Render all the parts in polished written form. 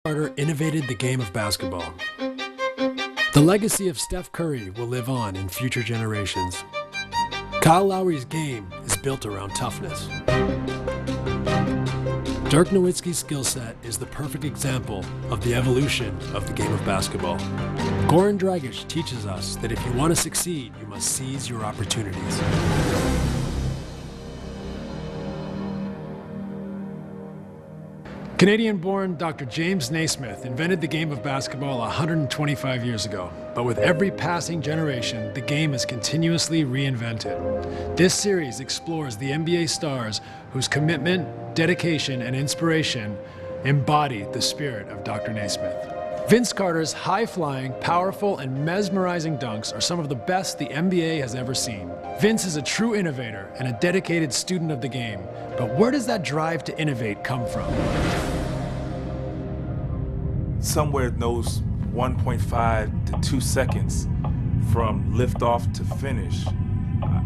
Carter innovated the game of basketball. The legacy of Steph Curry will live on in future generations. Kyle Lowry's game is built around toughness. Dirk Nowitzki's skill set is the perfect example of the evolution of the game of basketball. Goran Dragic teaches us that if you want to succeed, you must seize your opportunities. Canadian-born Dr. James Naismith invented the game of basketball 125 years ago, but with every passing generation, the game is continuously reinvented. This series explores the NBA stars whose commitment, dedication, and inspiration embody the spirit of Dr. Naismith. Vince Carter's high-flying, powerful, and mesmerizing dunks are some of the best the NBA has ever seen. Vince is a true innovator and a dedicated student of the game, but where does that drive to innovate come from? Somewhere in those 1.5 to 2 seconds from liftoff to finish,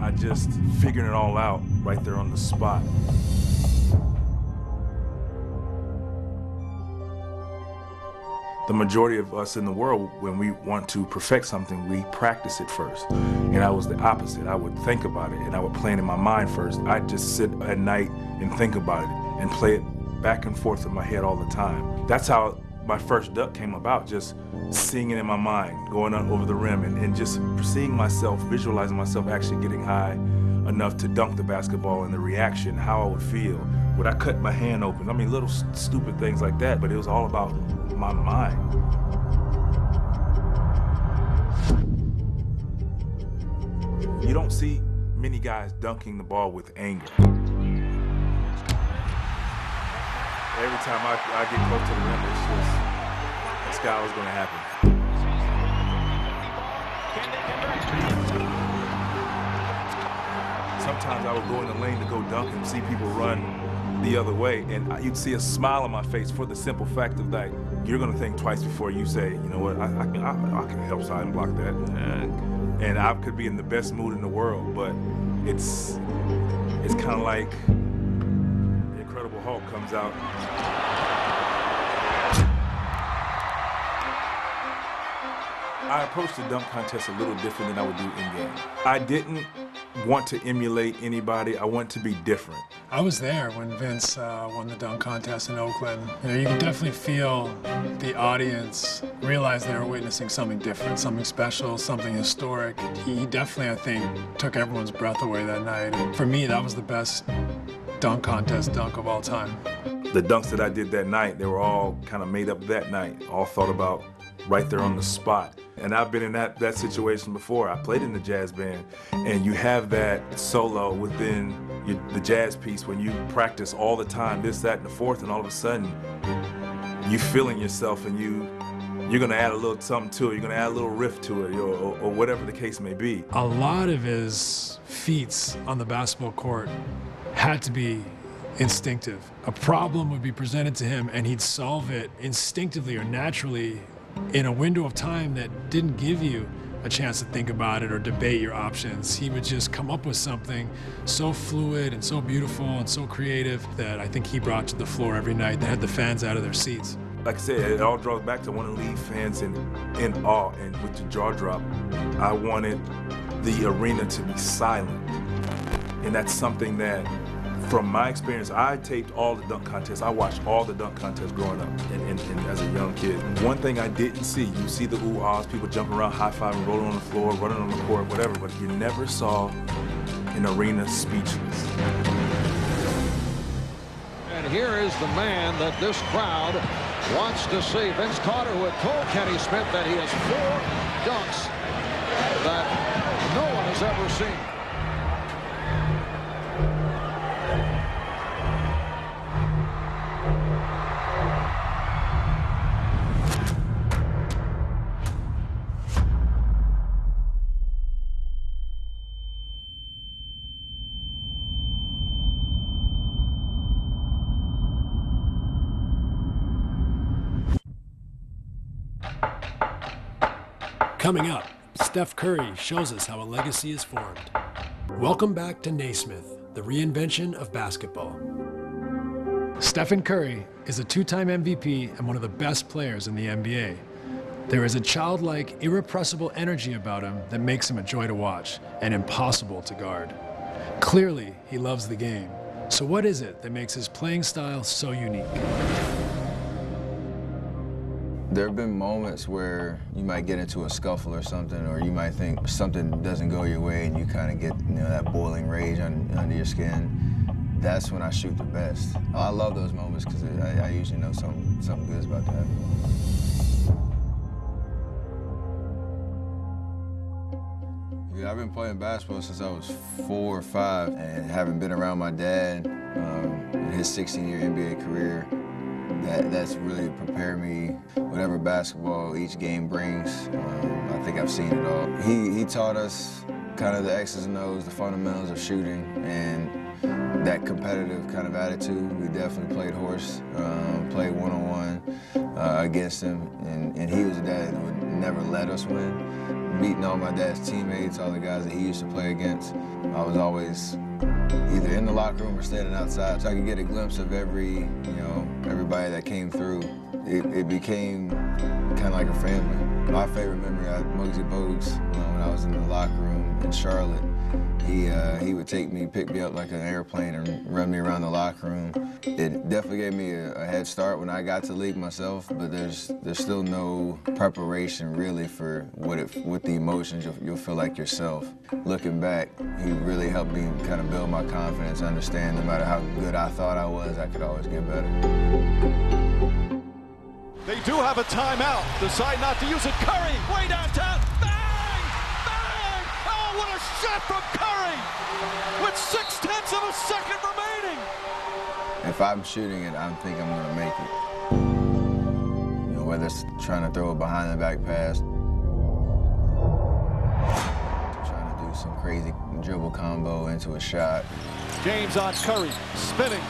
I just figured it all out right there on the spot. The majority of us in the world, when we want to perfect something, we practice it first. And I was the opposite. I would think about it and I would plan in my mind first. I'd just sit at night and think about it and play it back and forth in my head all the time. That's how my first dunk came about, just seeing it in my mind, going on over the rim and just seeing myself, visualizing myself actually getting high enough to dunk the basketball and the reaction, how I would feel. Would I cut my hand open? I mean, little stupid things like that, but it was all about my mind. You don't see many guys dunking the ball with anger. Every time I get close to the rim, it's just, the sky was gonna happen. Sometimes I would go in the lane to go dunk and see people run the other way, and you'd see a smile on my face for the simple fact of like, you're gonna think twice before you say, you know what, I can help side and block that. And I could be in the best mood in the world, but it's kind of like the Incredible Hulk comes out. I approached the dunk contest a little different than I would do in-game. I didn't want to emulate anybody. I want to be different. I was there when Vince won the dunk contest in Oakland. You know, you could definitely feel the audience realize they were witnessing something different, something special, something historic. He definitely, I think, took everyone's breath away that night. And for me, that was the best dunk contest dunk of all time. The dunks that I did that night, they were all kind of made up that night, all thought about right there on the spot. And I've been in that situation before. I played in the jazz band, and you have that solo within the jazz piece when you practice all the time, this, that, and the fourth, and all of a sudden, you feeling yourself and you're gonna add a little something to it, you're gonna add a little riff to it, or whatever the case may be. A lot of his feats on the basketball court had to be instinctive. A problem would be presented to him and he'd solve it instinctively or naturally in a window of time that didn't give you a chance to think about it or debate your options. He would just come up with something so fluid and so beautiful and so creative that I think he brought to the floor every night that had the fans out of their seats. Like I said, it all draws back to wanting to leave fans in awe, and with the jaw drop, I wanted the arena to be silent. And that's something that, from my experience, I taped all the dunk contests. I watched all the dunk contests growing up and as a young kid. One thing I didn't see, you see the ooh-ahs, people jumping around, high-fiving, rolling on the floor, running on the court, whatever, but you never saw an arena speechless. And here is the man that this crowd wants to see. Vince Carter, who had told Kenny Smith that he has 4 dunks that no one has ever seen. Coming up, Steph Curry shows us how a legacy is formed. Welcome back to NAISMITH, the reinvention of basketball. Stephen Curry is a two-time MVP and one of the best players in the NBA. There is a childlike, irrepressible energy about him that makes him a joy to watch and impossible to guard. Clearly, he loves the game. So what is it that makes his playing style so unique? There have been moments where you might get into a scuffle or something, or you might think something doesn't go your way and you kind of get that boiling rage under your skin. That's when I shoot the best. I love those moments because I usually know something good's about to happen. Yeah, I've been playing basketball since I was 4 or 5, and having been around my dad in his 16-year NBA career, that's really prepared me whatever basketball each game brings. I think I've seen it all. He taught us kind of the X's and O's, the fundamentals of shooting, and that competitive kind of attitude. We definitely played horse, played one-on-one against him, and he was a dad that would never let us win. Meeting all my dad's teammates, all the guys that he used to play against, I was always either in the locker room or standing outside, so I could get a glimpse of everybody that came through. It became kind of like a family. My favorite memory, Muggsy Bogues, when I was in the locker room in Charlotte, he would pick me up like an airplane and run me around the locker room. It definitely gave me a head start when I got to the league myself, but there's still no preparation really for what the emotions you'll feel like yourself. Looking back, he really helped me kind of build my confidence, understand no matter how good I thought I was, I could always get better. They do have a timeout. Decide not to use it. Curry, way downtown. Bang! Bang! Oh, what a shot from Curry! With 0.6 of a second remaining. If I'm shooting it, I think I'm going to make it. Whether it's trying to throw a behind-the-back pass, trying to do some crazy dribble combo into a shot. James on Curry, spinning.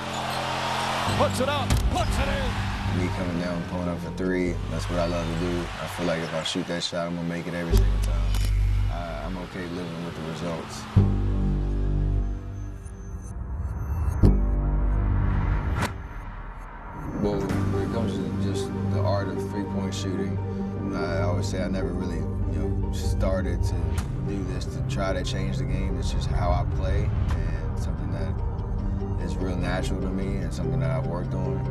Puts it up, puts it in. Me coming down, pulling up for 3, that's what I love to do. I feel like if I shoot that shot, I'm gonna make it every single time. I'm okay living with the results. Well, when it comes to just the art of three-point shooting, I always say I never really, started to do this to try to change the game. It's just how I play, and something that is real natural to me and something that I've worked on.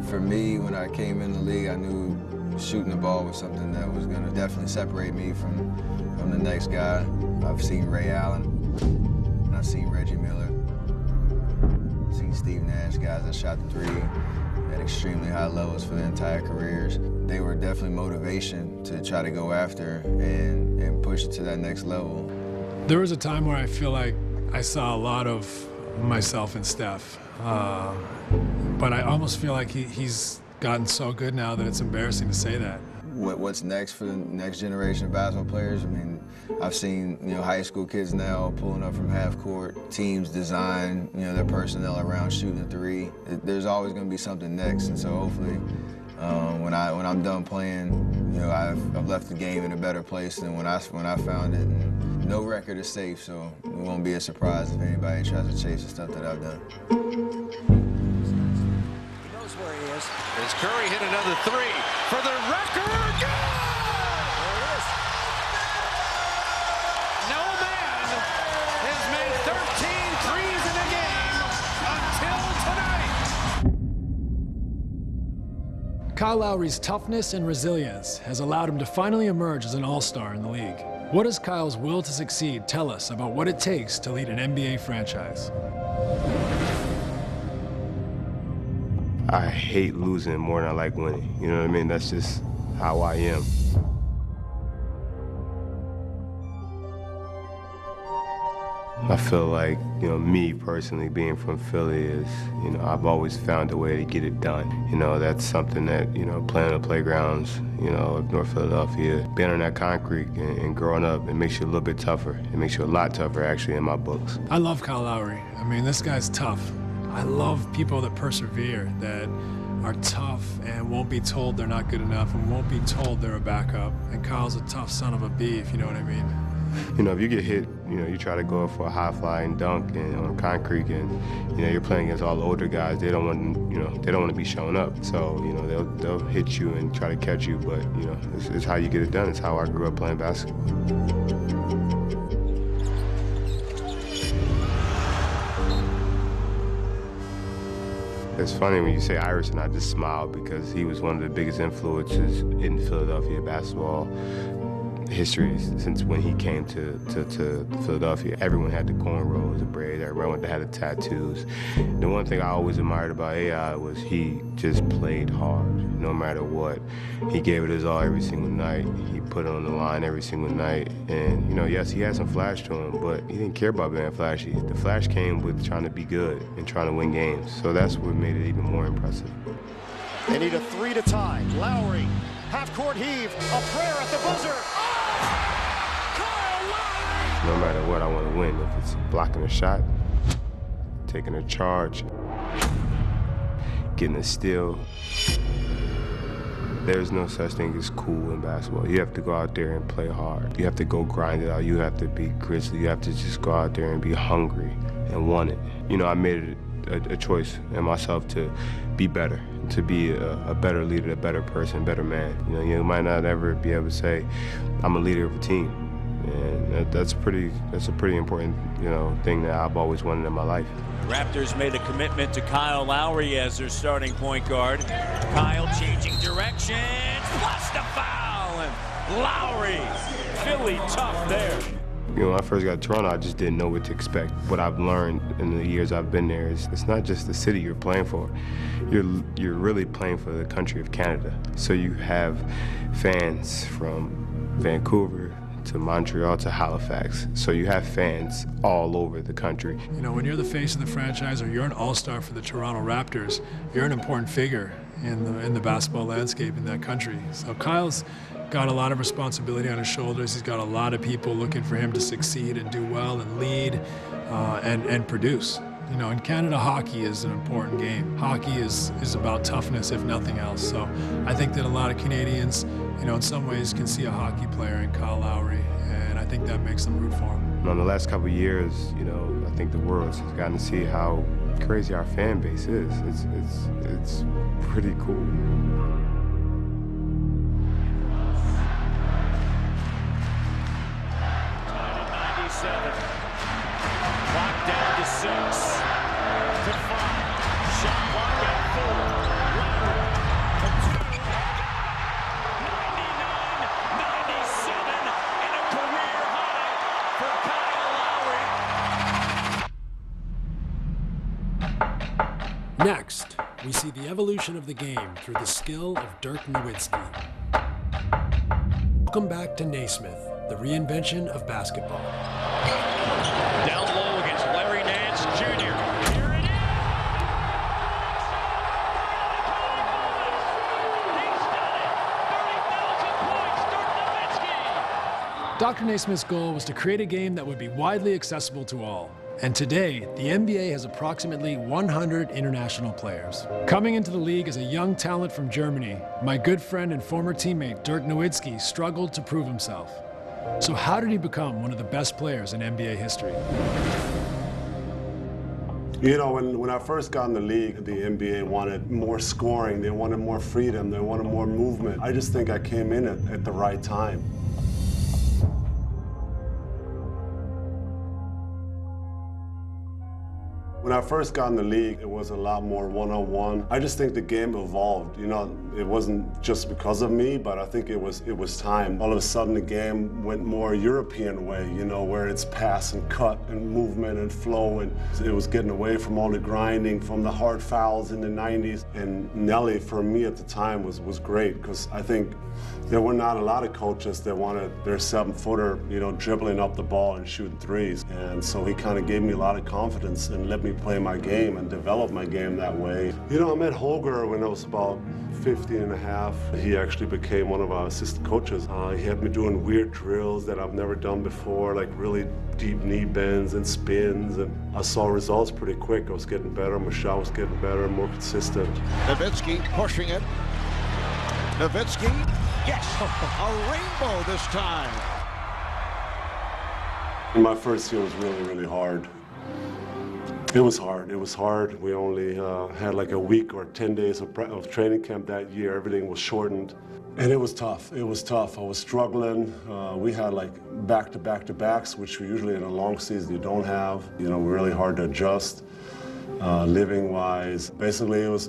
For me, when I came in the league, I knew shooting the ball was something that was going to definitely separate me from the next guy. I've seen Ray Allen, I've seen Reggie Miller, I've seen Steve Nash, guys that shot the 3 at extremely high levels for their entire careers. They were definitely motivation to try to go after and push it to that next level. There was a time where I feel like I saw a lot of myself in Steph. But I almost feel like he's gotten so good now that it's embarrassing to say that. What's next for the next generation of basketball players? I mean, I've seen high school kids now pulling up from half court. Teams design their personnel around shooting the 3. There's always going to be something next, and so hopefully, when I'm done playing, I've left the game in a better place than when I found it. And no record is safe, so it won't be a surprise if anybody tries to chase the stuff that I've done. Where he is. As Curry hit another 3 for the record. Good! There it is. No man has made 13 threes in a game until tonight. Kyle Lowry's toughness and resilience has allowed him to finally emerge as an all-star in the league. What does Kyle's will to succeed tell us about what it takes to lead an NBA franchise? I hate losing more than I like winning. You know what I mean? That's just how I am. I feel like, me personally being from Philly is, I've always found a way to get it done. That's something that, playing on the playgrounds, of North Philadelphia, being on that concrete and growing up, it makes you a little bit tougher. It makes you a lot tougher, actually, in my books. I love Kyle Lowry. I mean, this guy's tough. I love people that persevere, that are tough and won't be told they're not good enough and won't be told they're a backup. And Kyle's a tough son of a bee, if you know what I mean. You know, if you get hit, you know, you try to go for a high fly and dunk and on concrete, and you know, you're playing against all the older guys. They don't want, you know, they don't want to be shown up. So, you know, they'll hit you and try to catch you. But you know, it's how you get it done. It's how I grew up playing basketball. It's funny when you say Iverson, I just smile because he was one of the biggest influences in Philadelphia basketball history since when he came to Philadelphia. Everyone had the cornrows, the braids, everyone had the tattoos. The one thing I always admired about AI was he just played hard, no matter what. He gave it his all every single night. He put it on the line every single night. And, you know, yes, he had some flash to him, but he didn't care about being flashy. The flash came with trying to be good and trying to win games. So that's what made it even more impressive. They need a 3 to tie. Lowry, half-court heave, a prayer at the buzzer. No matter what, I want to win. If it's blocking a shot, taking a charge, getting a steal, there's no such thing as cool in basketball. You have to go out there and play hard. You have to go grind it out. You have to be grizzly. You have to just go out there and be hungry and want it. You know, I made a choice in myself to be better, to be a better leader, a better person, better man. You know, you might not ever be able to say, I'm a leader of a team. And that's a pretty important, you know, thing that I've always wanted in my life. Raptors made a commitment to Kyle Lowry as their starting point guard. Kyle changing directions, plus the foul, and Lowry, Philly tough there. You know, when I first got to Toronto, I just didn't know what to expect. What I've learned in the years I've been there is it's not just the city you're playing for. You're really playing for the country of Canada. So you have fans from Vancouver to Montreal to Halifax. So you have fans all over the country. You know, when you're the face of the franchise or you're an all-star for the Toronto Raptors, you're an important figure in the basketball landscape in that country. So Kyle's got a lot of responsibility on his shoulders. He's got a lot of people looking for him to succeed and do well and lead and produce. You know, in Canada, hockey is an important game. Hockey is about toughness, if nothing else. So I think that a lot of Canadians, you know, in some ways can see a hockey player in Kyle Lowry, and I think that makes them root for him. In the last couple of years, you know, I think the world has gotten to see how crazy our fan base is. It's pretty cool. Clock down to 6, to 5, shot clock at 4, Lowry, to 2, 99-97, and a career high for Kyle Lowry. Next, we see the evolution of the game through the skill of Dirk Nowitzki. Welcome back to NAISMITH, the reinvention of basketball. Down low against Larry Nance Jr. Here it is! He's done it! 30,000 points, Dirk Nowitzki! Dr. Naismith's goal was to create a game that would be widely accessible to all. And today, the NBA has approximately 100 international players. Coming into the league as a young talent from Germany, my good friend and former teammate Dirk Nowitzki struggled to prove himself. So how did he become one of the best players in NBA history? You know, when I first got in the league, the NBA wanted more scoring, they wanted more freedom, they wanted more movement. I just think I came in at the right time. When I first got in the league, it was a lot more one-on-one. I just think the game evolved. You know, it wasn't just because of me, but I think it was time. All of a sudden, the game went more European way, you know, where it's pass and cut and movement and flow, and it was getting away from all the grinding, from the hard fouls in the 90s. And Nelly, for me at the time, was great, because I think there were not a lot of coaches that wanted their 7-footer, you know, dribbling up the ball and shooting threes. And so he kind of gave me a lot of confidence and let me play my game and develop my game that way. You know, I met Holger when I was about 15 and a half. He actually became one of our assistant coaches. He had me doing weird drills that I've never done before, like really deep knee bends and spins. And I saw results pretty quick. I was getting better. My shot was getting better and more consistent. Nowitzki pushing it. Nowitzki, yes, a rainbow this time. My first year was really, really hard. It was hard. It was hard. We only had like a week or 10 days of training camp that year. Everything was shortened. And it was tough. It was tough. I was struggling. We had like back-to-back-to-backs, which usually in a long season you don't have. You know, really hard to adjust. Living-wise, basically I was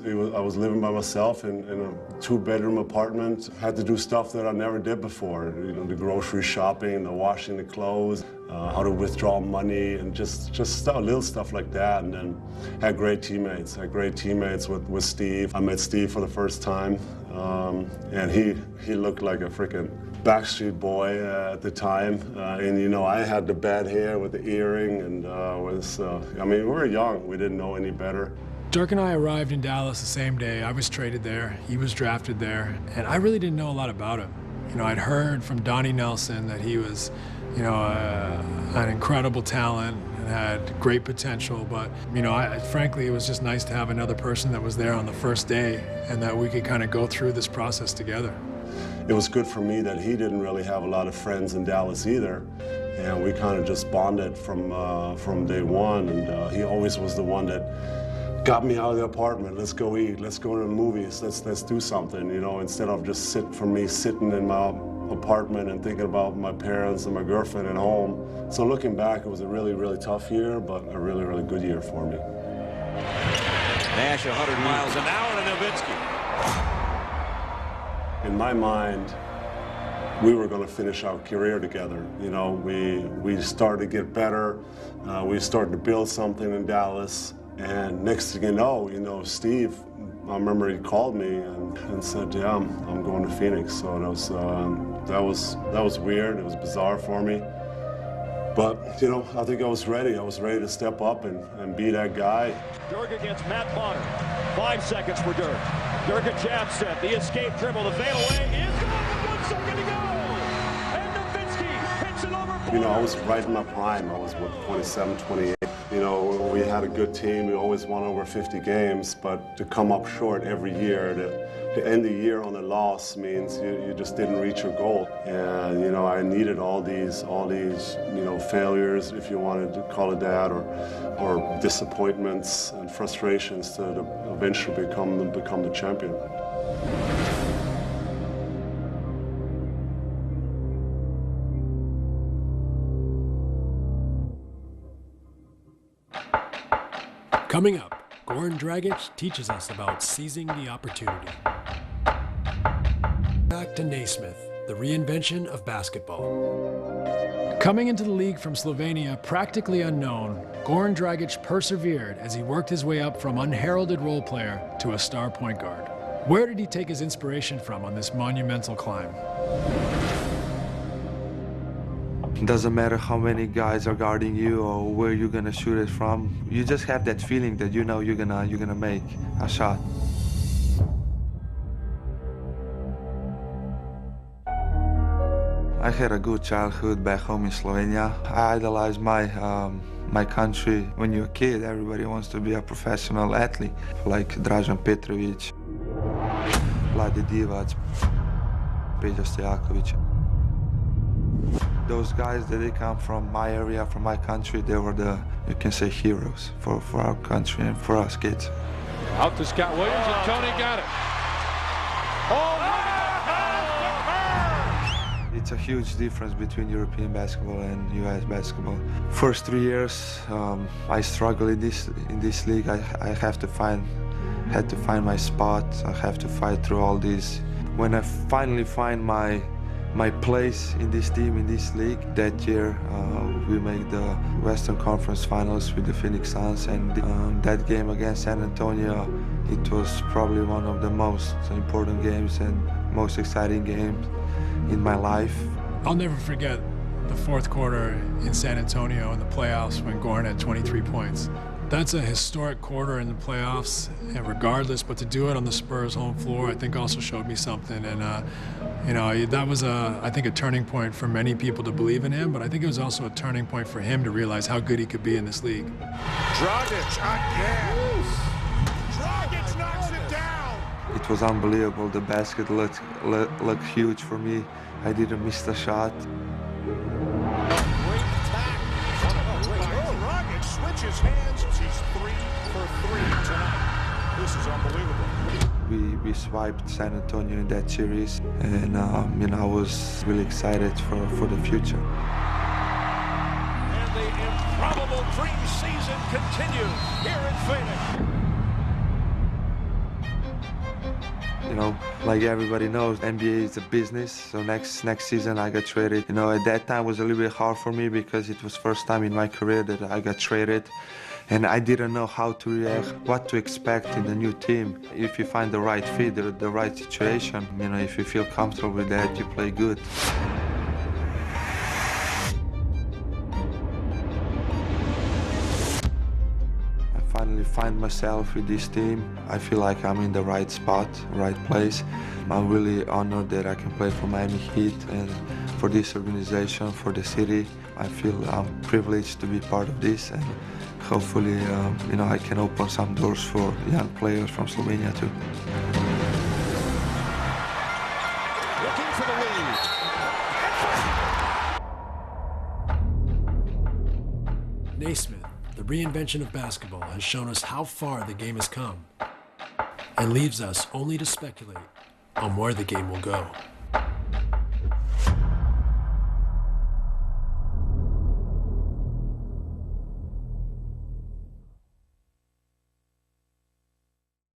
living by myself in a 2-bedroom apartment. Had to do stuff that I never did before. You know, the grocery shopping, the washing the clothes, how to withdraw money, and just little stuff like that. And then had great teammates. Had great teammates with Steve. I met Steve for the first time, and he looked like a freaking Backstreet Boy at the time, and you know, I had the bad hair with the earring, and I mean, we were young, we didn't know any better. Dirk and I arrived in Dallas the same day. I was traded there, he was drafted there, and I really didn't know a lot about him. You know, I'd heard from Donnie Nelson that he was, you know, an incredible talent and had great potential, but, you know, frankly, it was just nice to have another person that was there on the first day and that we could kind of go through this process together. It was good for me that he didn't really have a lot of friends in Dallas either, and we kind of just bonded from day one. And he always was the one that got me out of the apartment. Let's go eat. Let's go to the movies. Let's do something. You know, instead of just sitting in my apartment and thinking about my parents and my girlfriend at home. So looking back, it was a really, really tough year, but a really, really good year for me. Nash 100 miles an hour to Nowitzki. In my mind, we were going to finish our career together. You know, we started to get better. We started to build something in Dallas. And next thing you know, Steve, I remember he called me and said, yeah, I'm going to Phoenix. So that was weird. It was bizarre for me. But, you know, I think I was ready. I was ready to step up and be that guy. Dirk against Matt Bonner. 5 seconds for Dirk. Dirk at jab set. The escape dribble. The fadeaway is gone. 1 second to go. And Nowitzki hits it over. You know, I was right in my prime. I was, 27, 28. You know, we had a good team. We always won over 50 games. But to come up short every year, to end the year on a loss means you just didn't reach your goal. And, you know, I needed all these, you know, failures, if you wanted to call it that, or disappointments and frustrations to eventually become the champion. Coming up, Goran Dragic teaches us about seizing the opportunity. Back to NAISMITH, the reinvention of basketball. Coming into the league from Slovenia, practically unknown, Goran Dragic persevered as he worked his way up from unheralded role player to a star point guard. Where did he take his inspiration from on this monumental climb? Doesn't matter how many guys are guarding you or where you're gonna shoot it from. You just have that feeling that you know you're gonna make a shot. I had a good childhood back home in Slovenia. I idolized my country. When you're a kid, everybody wants to be a professional athlete, like Dražan Petrović, Vlade Divac, Peđa Stojaković. Those guys that they come from my area, from my country, they were the, you can say, heroes for our country and for us kids. Out to Scott Williams, and Tony got it. It's a huge difference between European basketball and US basketball. First 3 years, I struggled in this league. I had to find my spot. I have to fight through all these. When I finally find my place in this team, in this league, that year we made the Western Conference Finals with the Phoenix Suns, and that game against San Antonio, it was probably one of the most important games and most exciting games in my life. I'll never forget the fourth quarter in San Antonio in the playoffs when Goran had 23 points. That's a historic quarter in the playoffs, and regardless, but to do it on the Spurs home floor, I think also showed me something. And you know, that was I think a turning point for many people to believe in him, but I think it was also a turning point for him to realize how good he could be in this league. Dragic again. Dragic knocks it down. It was unbelievable. The basket looked huge for me. I didn't miss the shot. Great attack his hands. He's 3 for 3 tonight. This is unbelievable. We swiped San Antonio in that series, and I was really excited for the future. And the improbable dream season continues here in Phoenix. You know, like everybody knows, NBA is a business. So next season I got traded. You know, at that time was a little bit hard for me because it was first time in my career that I got traded. And I didn't know how to react, what to expect in the new team. If you find the right fit, the right situation, you know, if you feel comfortable with that, you play good. Finally find myself with this team. I feel like I'm in the right spot, right place. I'm really honored that I can play for Miami Heat and for this organization, for the city. I feel I'm privileged to be part of this, and hopefully, I can open some doors for young players from Slovenia too. Looking for the lead. NAISMITH, the reinvention of basketball, has shown us how far the game has come and leaves us only to speculate on where the game will go.